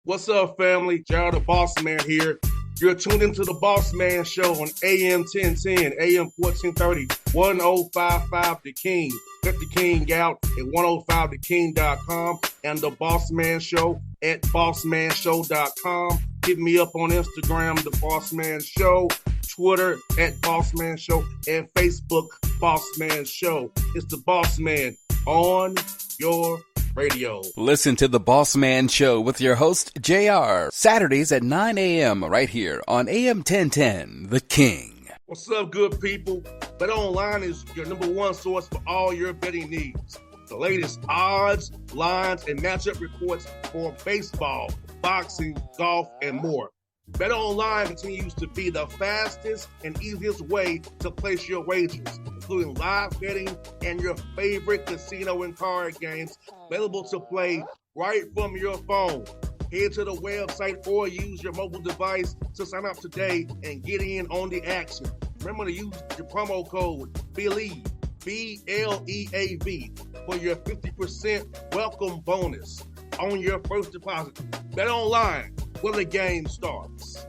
What's up, family? Gerald the Bossman here. You're tuned into the Bossman Show on AM 1010, AM 1430, 1055 The King. Let the King out at 105theking.com and the Bossman Show at bossmanshow.com. Hit me up on Instagram, The Bossman Show, Twitter at Bossman Show, and Facebook, Bossman Show. It's the Bossman on your radio. Listen to the Bossman Show with your host, JR, Saturdays at 9 a.m. right here on AM 1010, The King. What's up, good people? BetOnline is your number one source for all your betting needs. The latest odds, lines, and matchup reports for baseball, boxing, golf, and more. BetOnline continues to be the fastest and easiest way to place your wagers, including live betting and your favorite casino and card games available to play right from your phone. Head to the website or use your mobile device to sign up today and get in on the action. Remember to use your promo code BELIEVE, B-L-E-A-V, for your 50% welcome bonus on your first deposit. BetOnline, where the game starts.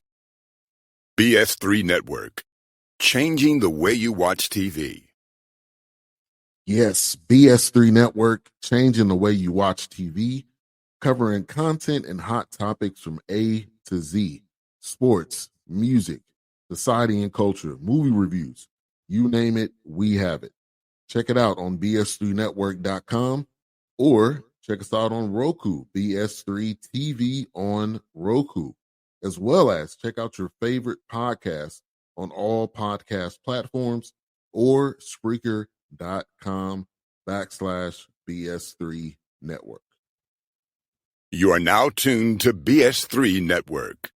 BS3 Network, changing the way you watch TV. Yes, BS3 Network, changing the way you watch TV, covering content and hot topics from A to Z, sports, music, society and culture, movie reviews, you name it, we have it. Check it out on bs3network.com or check us out on Roku, BS3 TV on Roku, as well as check out your favorite podcast on all podcast platforms or Spreaker.com/BS3 Network. You are now tuned to BS3 Network.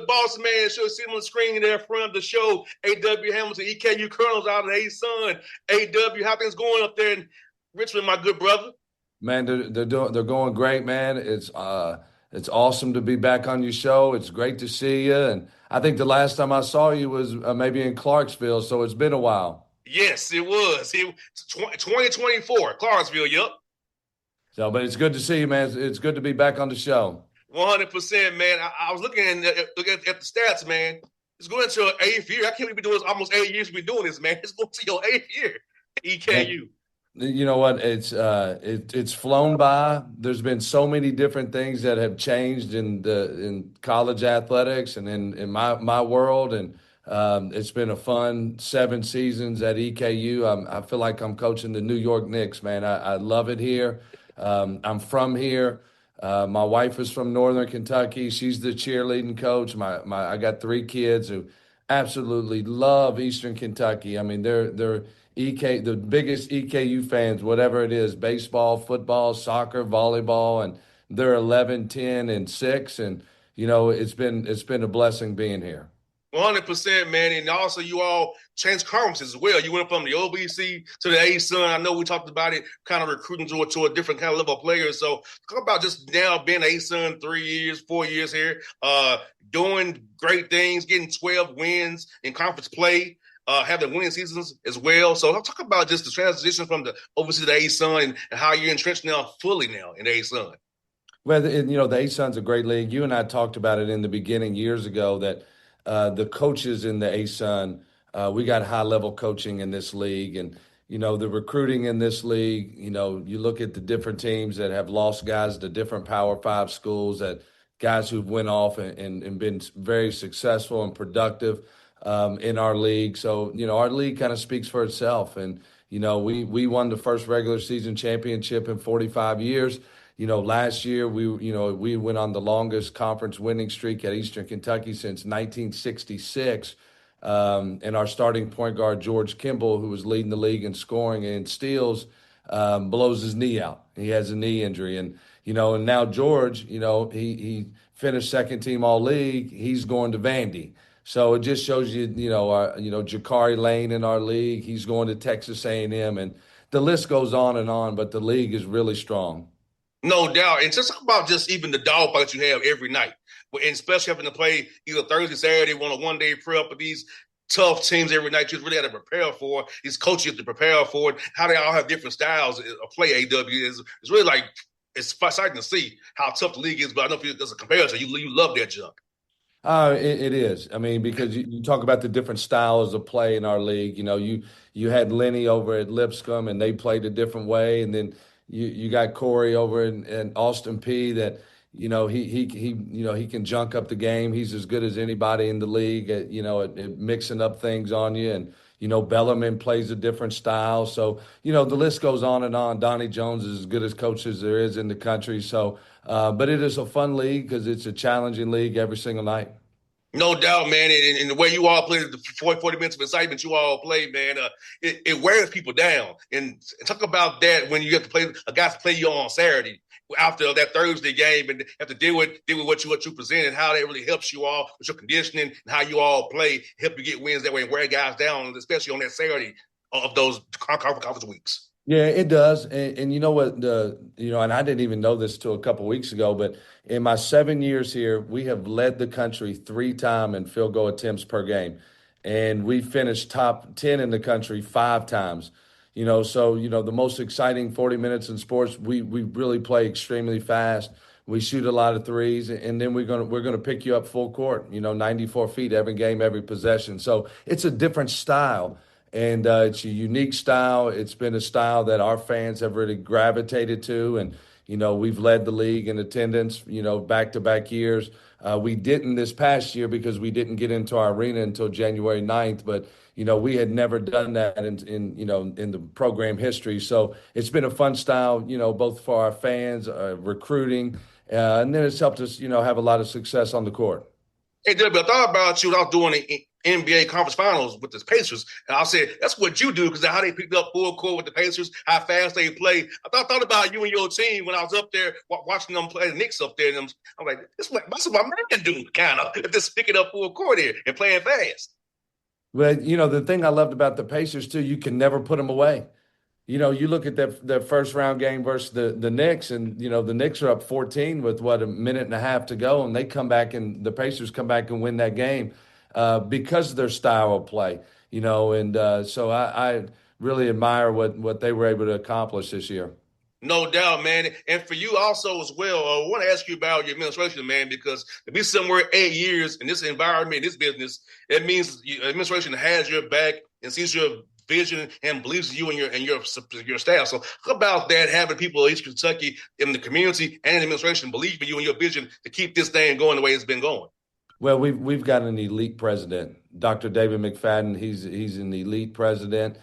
Bossman Show, sitting on the screen there, friend of the show, A.W. Hamilton, EKU Colonels out of A-Sun. A.W., how things going up there in Richmond, my good brother? Man, they're going great, man. It's awesome to be back on your show. It's great to see you. And I think the last time I saw you was maybe in Clarksville, so it's been a while. Yes, it was. 2024, Clarksville, yep. So, but it's good to see you, man. It's good to be back on the show. 100%, man. I was looking at the stats, man. It's going into your 8th year. I can't believe we've been doing this almost 8 years. We've been doing this, man. It's going to your 8th year, EKU. You know what? It's flown by. There's been so many different things that have changed in college athletics and in my world, and it's been a fun 7 seasons at EKU. I feel like I'm coaching the New York Knicks, man. I love it here. I'm from here. My wife is from Northern Kentucky. She's the cheerleading coach. I got 3 kids who absolutely love Eastern Kentucky. I mean, they're the biggest EKU fans, whatever it is, baseball, football, soccer, volleyball, and they're 11, 10, and 6. And, you know, it's been a blessing being here. 100%, man. And also you all changed conferences as well. You went from the OVC to the A-Sun. I know we talked about it, kind of recruiting to a different kind of level of players. So talk about just now being A-Sun 3 years, 4 years here, doing great things, getting 12 wins in conference play, having winning seasons as well. So talk about just the transition from the OVC to the A-Sun and how you're entrenched now fully now in the A-Sun. Well, you know, the A-Sun's a great league. You and I talked about it in the beginning years ago that the coaches in the A-Sun, we got high-level coaching in this league. And, you know, the recruiting in this league, you know, you look at the different teams that have lost guys to different Power 5 schools, that guys who've went off and been very successful and productive in our league. So, you know, our league kind of speaks for itself. And, you know, we won the first regular season championship in 45 years. Last year we went on the longest conference winning streak at Eastern Kentucky since 1966. And our starting point guard, George Kimball, who was leading the league in scoring and steals, blows his knee out. He has a knee injury. And now George, he finished second team all league. He's going to Vandy. So it just shows you, Jakari Lane in our league. He's going to Texas A&M, and the list goes on, but the league is really strong. No doubt. And just talk about just even the dogfights you have every night, and especially having to play either Thursday, Saturday, on a one-day prep with these tough teams every night. You really have to prepare for. These coaches have to prepare for it. How they all have different styles of play. AW is really like, it's exciting to see how tough the league is. But I don't know if there's a comparison. You love that junk. It is. I mean, because you talk about the different styles of play in our league. You had Lenny over at Lipscomb, and they played a different way, and then you got Corey over in Austin P that he can junk up the game. He's as good as anybody in the league at mixing up things on you. And Bellarmine plays a different style. So the list goes on and on. Donnie Jones is as good as coach as there is in the country. So, but it is a fun league because it's a challenging league every single night. No doubt, man. And the way you all play, the 40 minutes of excitement you all play, man, it wears people down. And talk about that when you have to play a guy to play you on Saturday after that Thursday game, and have to deal with what you present, and how that really helps you all with your conditioning and how you all play, help you get wins that way and wear guys down, especially on that Saturday of those conference weeks. Yeah, it does. And you know what, and I didn't even know this till a couple of weeks ago, but in my 7 years here, we have led the country 3 times in field goal attempts per game. And we finished top 10 in the country 5 times. So the most exciting 40 minutes in sports, we really play extremely fast. We shoot a lot of threes, and then we're gonna pick you up full court, 94 feet every game, every possession. So it's a different style. And it's a unique style. It's been a style that our fans have really gravitated to. And, we've led the league in attendance, back-to-back years. We didn't this past year because we didn't get into our arena until January 9th. But, we had never done that in the program history. So it's been a fun style, both for our fans, recruiting. And then it's helped us, have a lot of success on the court. Hey, W, I thought about you when I was doing the NBA conference finals with the Pacers, and I said, that's what you do, because how they picked up full court with the Pacers, how fast they play. I thought about you and your team when I was up there watching them play the Knicks up there, and I'm like, that's what my man do, kind of, just picking up full court here and playing fast. Well, the thing I loved about the Pacers, too, you can never put them away. You look at that first round game versus the Knicks, and the Knicks are up 14 with a minute and a half to go, and the Pacers come back and win that game because of their style of play. So I really admire what they were able to accomplish this year. No doubt, man. And for you also as well, I want to ask you about your administration, man, because to be somewhere 8 years in this environment, in this business, it means the administration has your back and sees your vision and believes in you and your staff. So how about that, having people in East Kentucky in the community and the administration believe in you and your vision to keep this thing going the way it's been going? Well, we've got an elite president, Dr. David McFadden. He's an elite president.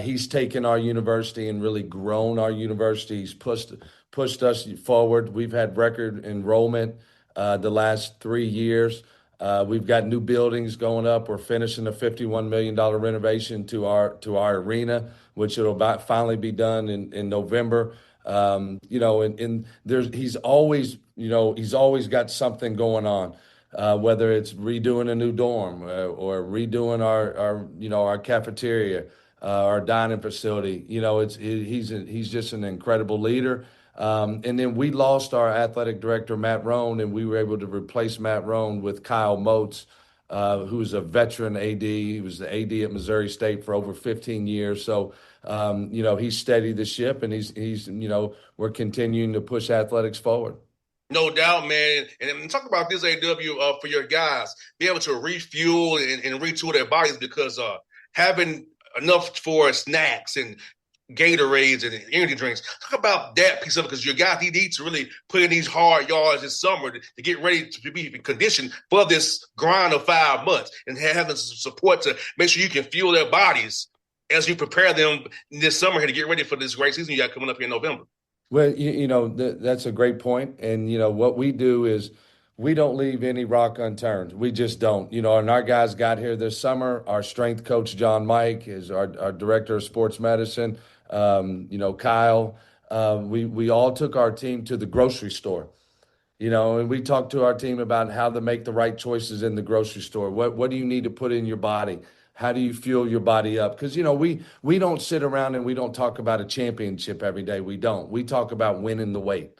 He's taken our university and really grown our university. He's pushed us forward. We've had record enrollment the last 3 years. We've got new buildings going up. We're finishing a $51 million renovation to our arena, which it'll finally be done in November. And he's always got something going on. Whether it's redoing a new dorm or redoing our cafeteria, our dining facility, he's just an incredible leader. And then we lost our athletic director, Matt Rohn, and we were able to replace Matt Rohn with Kyle Moats, who's a veteran AD. He was the AD at Missouri State for over 15 years. So, he's steadied the ship, and he's we're continuing to push athletics forward. No doubt, man. And talk about this, AW, for your guys, be able to refuel and retool their bodies, because having enough for snacks and Gatorades and energy drinks. Talk about that piece of it, because your guys need to really put in these hard yards this summer to get ready to be conditioned for this grind of 5 months, and having support to make sure you can fuel their bodies as you prepare them this summer here to get ready for this great season you got coming up here in November. Well, that's a great point. And, what we do is we don't leave any rock unturned. We just don't. And our guys got here this summer. Our strength coach, John Mike, is our director of sports medicine. Kyle. We all took our team to the grocery store. And we talk to our team about how to make the right choices in the grocery store. What do you need to put in your body? How do you fuel your body up? Because we don't sit around and we don't talk about a championship every day. We don't. We talk about winning the weight.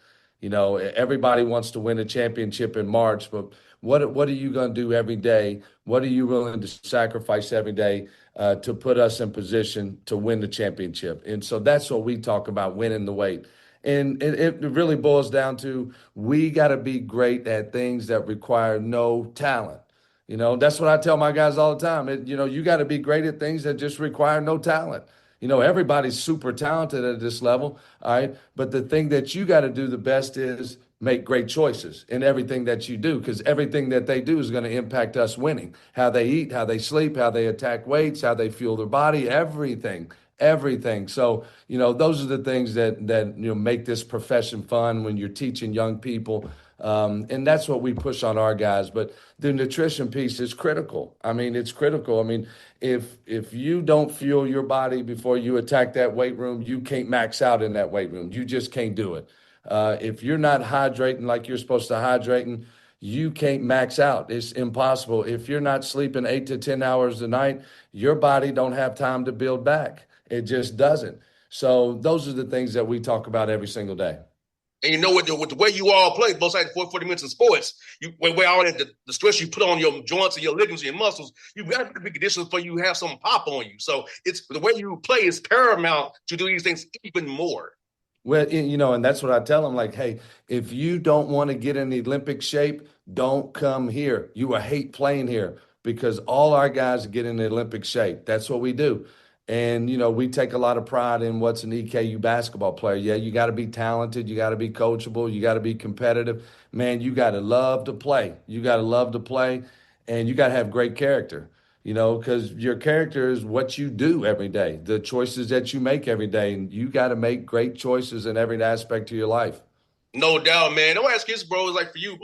Everybody wants to win a championship in March, but what are you going to do every day? What are you willing to sacrifice every day to put us in position to win the championship? And so that's what we talk about, winning the weight. And it really boils down to we got to be great at things that require no talent. That's what I tell my guys all the time. You got to be great at things that just require no talent. Everybody's super talented at this level, all right? But the thing that you got to do the best is make great choices in everything that you do, because everything that they do is going to impact us winning. How they eat, how they sleep, how they attack weights, how they fuel their body, everything. So, those are the things that make this profession fun when you're teaching young people. And that's what we push on our guys. But the nutrition piece is critical. I mean, it's critical. I mean, if you don't fuel your body before you attack that weight room, you can't max out in that weight room. You just can't do it. If you're not hydrating like you're supposed to hydrating, you can't max out. It's impossible. If you're not sleeping 8 to 10 hours a night, your body don't have time to build back. It just doesn't. So those are the things that we talk about every single day. And with the way you all play, both sides 40 minutes of sports, where all the stress you put on your joints and your ligaments and your muscles, you've got to be conditions for you to have some pop on you. So it's the way you play is paramount to do these things even more. Well, and that's what I tell them, like, hey, if you don't want to get in the Olympic shape, don't come here. You will hate playing here, because all our guys get in the Olympic shape. That's what we do. And, we take a lot of pride in what's an EKU basketball player. Yeah, you got to be talented. You got to be coachable. You got to be competitive. Man, you got to love to play. You got to love to play, and you got to have great character, because your character is what you do every day, the choices that you make every day. And you got to make great choices in every aspect of your life. No doubt, man. Don't ask this, bro. It's like for you,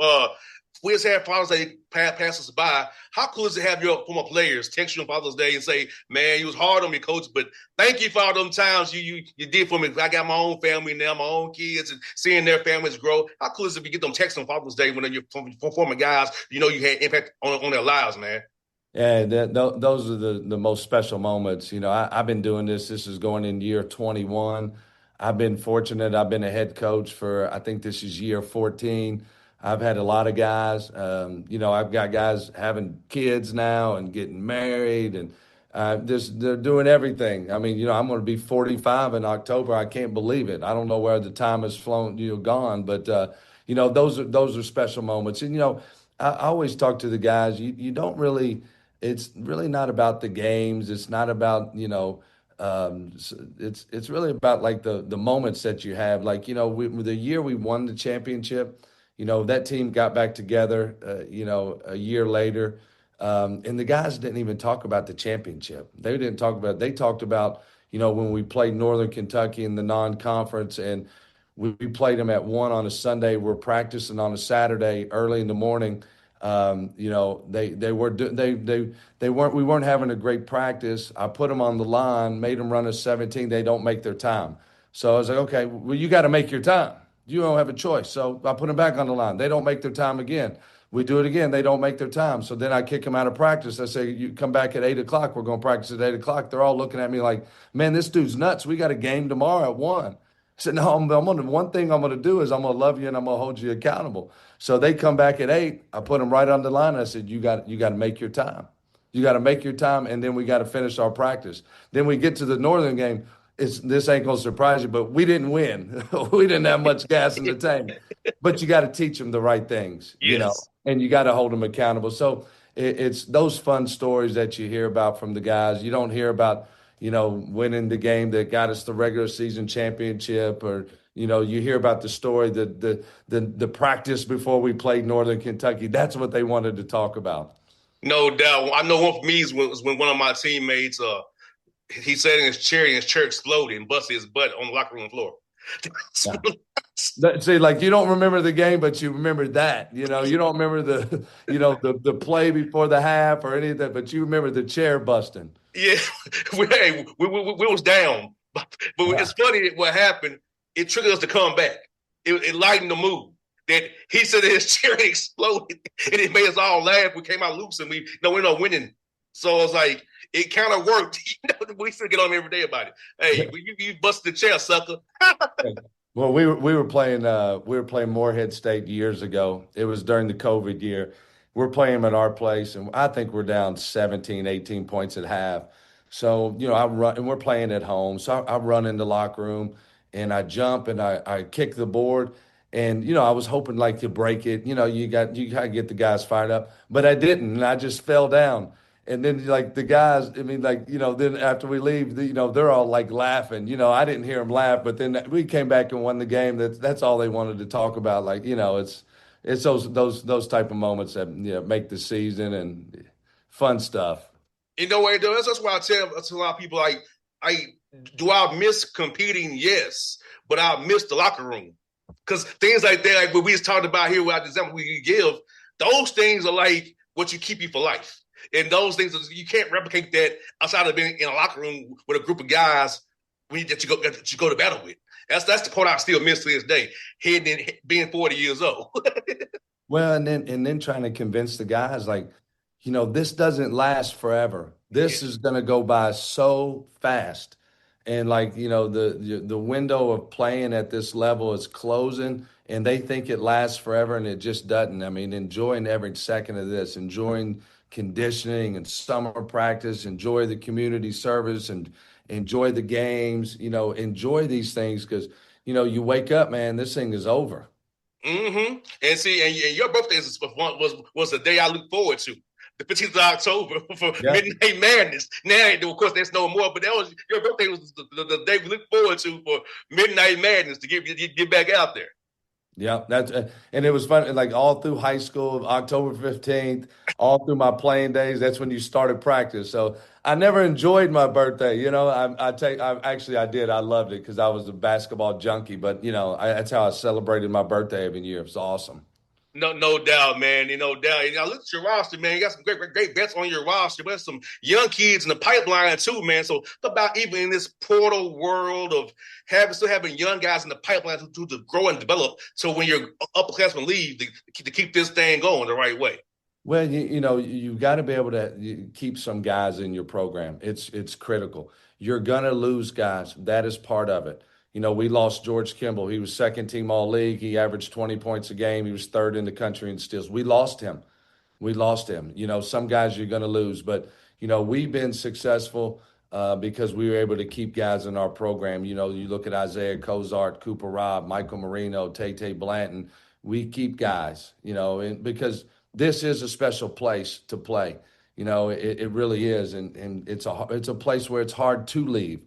we just had Father's Day pass us by. How cool is it to have your former players text you on Father's Day and say, man, you was hard on me, coach, but thank you for all them times you did for me. I got my own family now, my own kids, and seeing their families grow. How cool is it if you get them texts on Father's Day when you're former guys, you had impact on their lives, man? Yeah, those are the most special moments. I've been doing this. This is going in year 21. I've been fortunate. I've been a head coach for, I think this is year 14. I've had a lot of guys. I've got guys having kids now and getting married, and they're doing everything. I mean, I'm going to be 45 in October. I can't believe it. I don't know where the time has flown, gone, but those are special moments. And I always talk to the guys. You don't really. It's really not about the games. It's not about it's really about like the moments that you have. Like the year we won the championship. That team got back together, a year later. And the guys didn't even talk about the championship. They didn't talk about it. They talked about, when we played Northern Kentucky in the non-conference, and we played them at 1 on a Sunday. We're practicing on a Saturday early in the morning. We weren't having a great practice. I put them on the line, made them run a 17. They don't make their time. So I was like, okay, well, you got to make your time. You don't have a choice. So I put them back on the line. They don't make their time again. We do it again. They don't make their time. So then I kick them out of practice. I say, you come back at 8 o'clock. We're going to practice at 8 o'clock. They're all looking at me like, man, this dude's nuts. We got a game tomorrow at 1. I said, no, one thing I'm going to do is I'm going to love you and I'm going to hold you accountable. So they come back at 8. I put them right on the line. I said, you got to make your time. You got to make your time, and then we got to finish our practice. Then we get to the Northern game. This ain't going to surprise you, but we didn't win. We didn't have much gas in the tank. But you got to teach them the right things, Yes. and you got to hold them accountable. So it's those fun stories that you hear about from the guys. You don't hear about, winning the game that got us the regular season championship, or, you hear about the story, the practice before we played Northern Kentucky. That's what they wanted to talk about. No doubt. I know one for me was when one of my teammates, he sat in his chair and his chair exploded and busted his butt on the locker room floor. Yeah. See, like you don't remember the game, but you remember that. You know, you don't remember the play before the half or any of that, but you remember the chair busting. Yeah, we was down, but Yeah. it's funny what happened. It triggered us to come back. It lightened the mood. That he said that his chair exploded, and it made us all laugh. We came out loose, and we're not winning. So I was like, it kind of worked. We still get on every day about it. Hey, you busted the chair, sucker. Well, we were playing Morehead State years ago. It was during the COVID year. We're playing them at our place, and I think we're down 17, 18 points at half. So, I run, and we're playing at home. So I run in the locker room, and I jump, and I kick the board. And, I was hoping like to break it. You got to get the guys fired up, but I didn't, and I just fell down. And then like the guys, I mean, like, then after we leave, they're all like laughing. I didn't hear them laugh, but then we came back and won the game. That's all they wanted to talk about. Like, it's those type of moments that make the season and fun stuff. You know what it does? That's why I tell a lot of people, like, I miss competing? Yes, but I miss the locker room. Because things like that, like what we just talked about here, with the example we give, those things are like what you keep you for life. And those things, you can't replicate that outside of being in a locker room with a group of guys that you go to battle with. That's the part I still miss to this day, being 40 years old. Well, and then trying to convince the guys like, this doesn't last forever. This is going to go by so fast. And like, the window of playing at this level is closing and they think it lasts forever and it just doesn't. I mean, enjoying every second of this, enjoying conditioning and summer practice, enjoy the community service and enjoy the games, enjoy these things because, you wake up, man, this thing is over. Mm-hmm. And see, and your birthday was the day I look forward to. The 15th of October for Midnight Madness. Now, of course, there's no more, but your birthday was the day we look forward to for Midnight Madness to get back out there. Yeah, and it was fun. Like all through high school, October 15th, all through my playing days, that's when you started practice. So I never enjoyed my birthday. I did. I loved it because I was a basketball junkie. But that's how I celebrated my birthday every year. It was awesome. No doubt, man. No doubt. And I look at your roster, man. You got some great bets on your roster. But some young kids in the pipeline too, man. So about even in this portal world of still having young guys in the pipeline to grow and develop. So when your upperclassmen leave, to keep this thing going the right way. Well, you got to be able to keep some guys in your program. It's critical. You're gonna lose guys. That is part of it. We lost George Kimball. He was second team all league. He averaged 20 points a game. He was third in the country in steals. We lost him. Some guys you're going to lose, but, we've been successful because we were able to keep guys in our program. You look at Isaiah Cozart, Cooper Robb, Michael Marino, Tay Blanton. We keep guys, because this is a special place to play. It really is. And it's a place where it's hard to leave.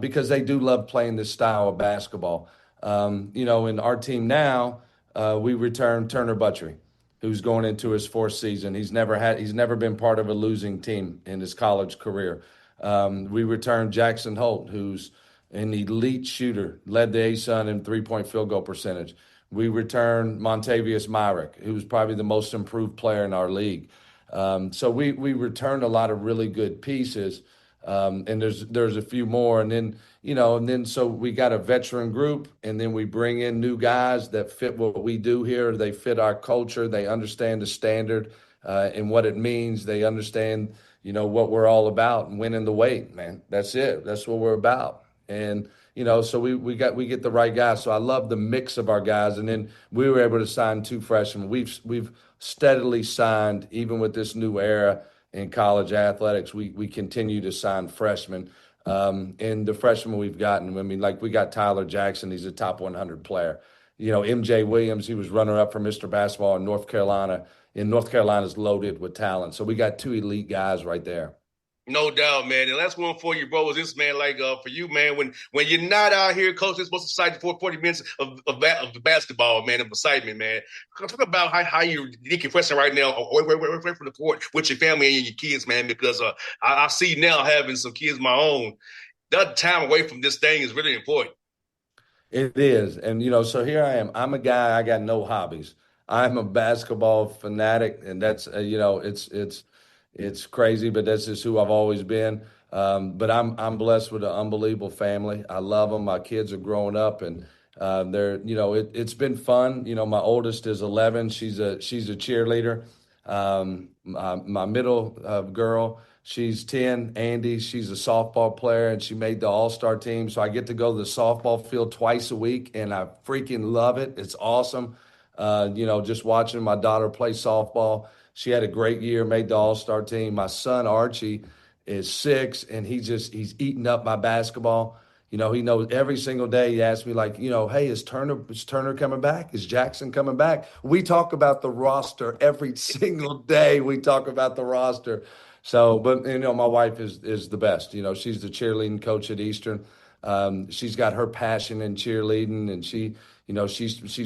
Because they do love playing this style of basketball. In our team now, we return Turner Buttrey, who's going into his fourth season. He's never been part of a losing team in his college career. We return Jackson Holt, who's an elite shooter, led the ASUN in three-point field goal percentage. We return Montavious Myrick, who's probably the most improved player in our league. So we returned a lot of really good pieces. And there's a few more, and then so we got a veteran group, and then we bring in new guys that fit what we do here. They fit our culture. They understand the standard and what it means. They understand, what we're all about and winning the weight, man. That's it. That's what we're about. And so we get the right guys. So I love the mix of our guys, and then we were able to sign two freshmen. We've steadily signed, even with this new era in college athletics, we continue to sign freshmen. And the freshmen we've gotten, I mean, like we got Tyler Jackson, he's a top 100 player. MJ Williams, he was runner-up for Mr. Basketball in North Carolina. And North Carolina's loaded with talent. So we got two elite guys right there. No doubt, man. And that's one for you, bro. Is this, man, like for you, man, when you're not out here coaching, supposed to cite for 40 minutes of basketball, man, of excitement, man. Talk about how you're decompressing right now away from the court with your family and your kids, man, because I see now having some kids of my own, that time away from this thing is really important. It is. And, so here I am. I'm a guy, I got no hobbies. I'm a basketball fanatic, and that's, it's crazy, but that's just who I've always been. But I'm blessed with an unbelievable family. I love them. My kids are growing up, and it's been fun. My oldest is 11. She's a cheerleader. My middle girl, she's 10. Andy, she's a softball player, and she made the all-star team. So I get to go to the softball field twice a week, and I freaking love it. It's awesome. Just watching my daughter play softball. She had a great year, made the all-star team. My son, Archie, is 6, and he's eating up my basketball. He knows every single day. He asks me like, hey, is Turner coming back? Is Jackson coming back? We talk about the roster every single day. We talk about the roster. So, but my wife is the best. She's the cheerleading coach at Eastern. She's got her passion in cheerleading, and she's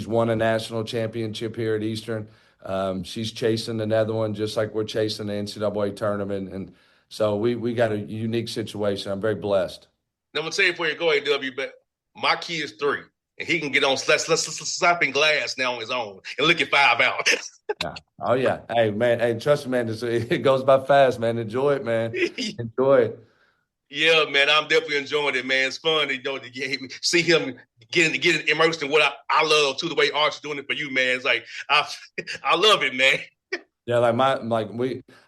won a national championship here at Eastern. She's chasing another one, just like we're chasing the NCAA tournament, and so we got a unique situation. I'm very blessed. Now, I'm going to tell you before you go, AW, but my kid is 3, and he can get on slapping glass now on his own and look at 5 out. Yeah. Oh, yeah. Hey, man. Hey, trust me, man. It goes by fast, man. Enjoy it, man. Enjoy it. Yeah, man. I'm definitely enjoying it, man. It's fun to see him getting immersed in what I love, too, the way Arch's doing it for you, man. It's like, I love it, man. Yeah,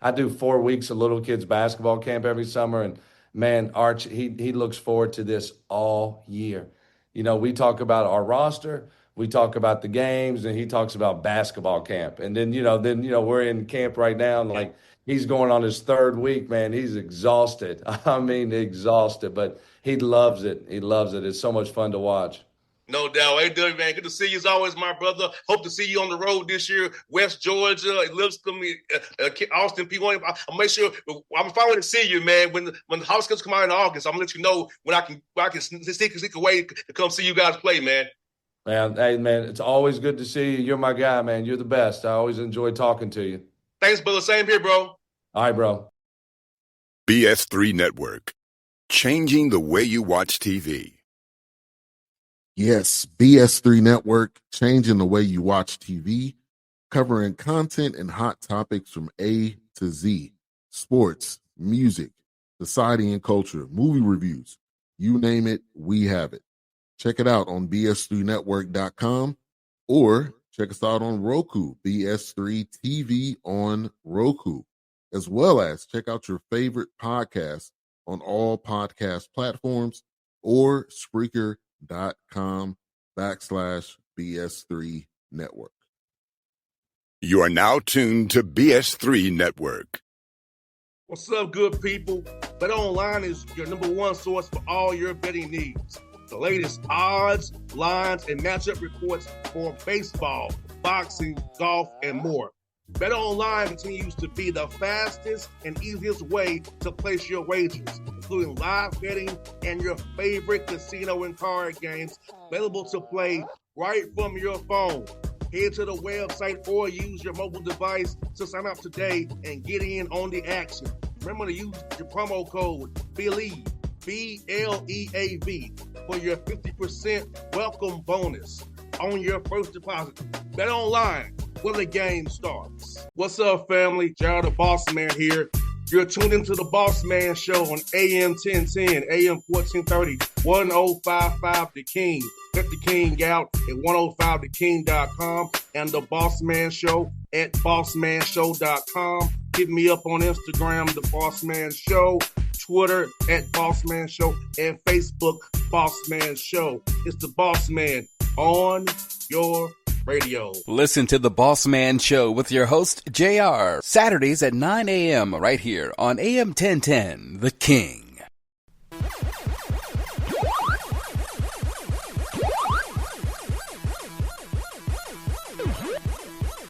I do 4 weeks of little kids basketball camp every summer, and man, Arch, he looks forward to this all year. We talk about our roster, we talk about the games, and he talks about basketball camp. And then we're in camp right now, and like he's going on his 3rd week, man. He's exhausted. I mean, exhausted, but he loves it. He loves it. It's so much fun to watch. No doubt. Hey, Doug, man, good to see you as always, my brother. Hope to see you on the road this year. West Georgia, Lipscomb, Austin, P1. I'll make sure I'm finally to see you, man. When the house come out in August, I'm gonna let you know when I can sneak away to come see you guys play, man. Man, hey, man, it's always good to see you. You're my guy, man. You're the best. I always enjoy talking to you. Thanks, brother. Same here, bro. All right, bro. BS3 Network, changing the way you watch TV. Yes, BS3 Network, changing the way you watch TV, covering content and hot topics from A to Z, sports, music, society and culture, movie reviews, you name it, we have it. Check it out on bs3network.com or check us out on Roku, BS3 TV on Roku, as well as check out your favorite podcasts on all podcast platforms or Spreaker.com/BS3 Network. You are now tuned to BS3 Network. What's up, good people? Bet Online is your number one source for all your betting needs. The latest odds, lines, and matchup reports for baseball, boxing, golf, and more. Bet Online continues to be the fastest and easiest way to place your wagers, including live betting and your favorite casino and card games available to play right from your phone. Head to the website or use your mobile device to sign up today and get in on the action. Remember to use your promo code BELIEVE, BLEAV, for your 50% welcome bonus on your first deposit. Bet Online, where the game starts. What's up, family? Gerald the Bossman here. You're tuned into the Bossman Show on AM 1010, AM 1430, 1055 The King. Check The King out at 105theking.com and the Bossman Show at bossmanshow.com. Hit me up on Instagram, The Bossman Show, Twitter at Bossman Show, and Facebook, Bossman Show. It's the Bossman on your radio. Listen to the Bossman Show with your host, JR, Saturdays at 9 a.m. right here on AM 1010, The King.